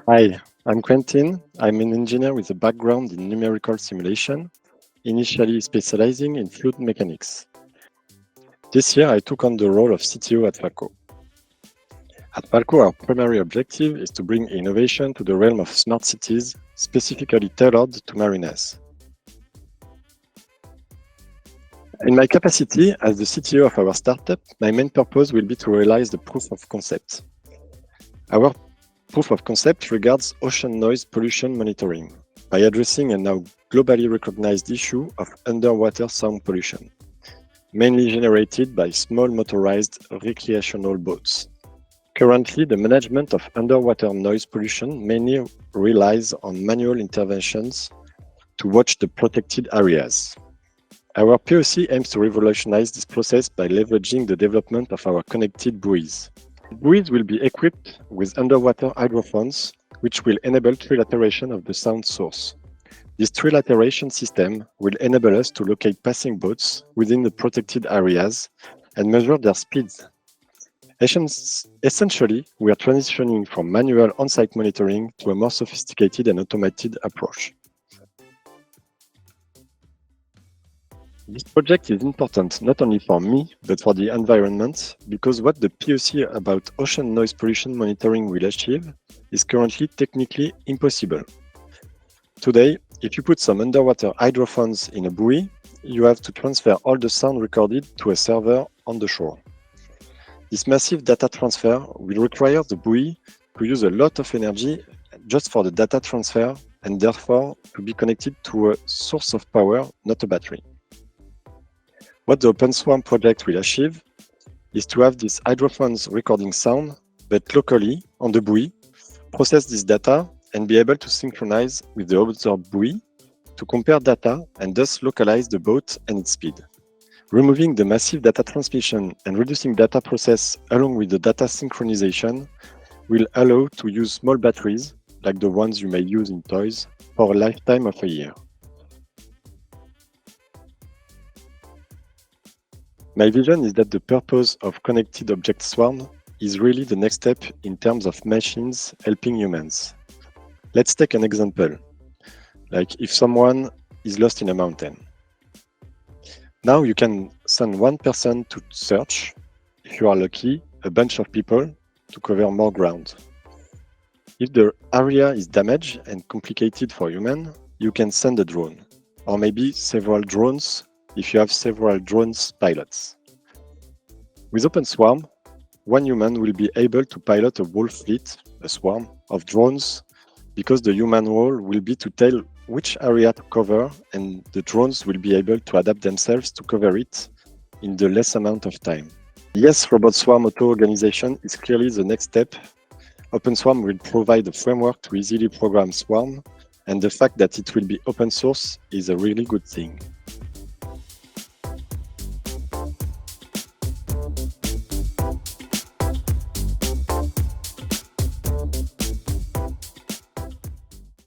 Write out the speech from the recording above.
Hi, I'm Quentin. I'm an engineer with a background in numerical simulation, initially specializing in fluid mechanics. This year, I took on the role of CTO at Falco. At Falco, our primary objective is to bring innovation to the realm of smart cities, specifically tailored to marinas. In my capacity as the CTO of our startup, my main purpose will be to realize the proof of concept. Our proof of concept regards ocean noise pollution monitoring by addressing a now globally recognized issue of underwater sound pollution, mainly generated by small motorized recreational boats. Currently, the management of underwater noise pollution mainly relies on manual interventions to watch the protected areas. Our POC aims to revolutionize this process by leveraging the development of our connected buoys. Buoys will be equipped with underwater hydrophones, which will enable trilateration of the sound source. This trilateration system will enable us to locate passing boats within the protected areas and measure their speeds. Essentially, we are transitioning from manual on-site monitoring to a more sophisticated and automated approach. This project is important not only for me, but for the environment, because what the POC about ocean noise pollution monitoring will achieve is currently technically impossible. Today, if you put some underwater hydrophones in a buoy, you have to transfer all the sound recorded to a server on the shore. This massive data transfer will require the buoy to use a lot of energy just for the data transfer and therefore to be connected to a source of power, not a battery. What the OpenSwarm project will achieve is to have these hydrophones recording sound, but locally on the buoy, process this data and be able to synchronize with the other buoy to compare data and thus localize the boat and its speed. Removing the massive data transmission and reducing data process along with the data synchronization will allow to use small batteries, like the ones you may use in toys, for a lifetime of a year. My vision is that the purpose of Connected Object Swarm is really the next step in terms of machines helping humans. Let's take an example, like if someone is lost in a mountain. Now you can send one person to search, if you are lucky, a bunch of people to cover more ground. If the area is damaged and complicated for human, you can send a drone, or maybe several drones if you have several drones pilots. With OpenSwarm, one human will be able to pilot a whole fleet, a swarm, of drones, because the human role will be to tell which area to cover, and the drones will be able to adapt themselves to cover it in the less amount of time. Yes, Robot Swarm auto-organization is clearly the next step. OpenSwarm will provide a framework to easily program Swarm, and the fact that it will be open source is a really good thing.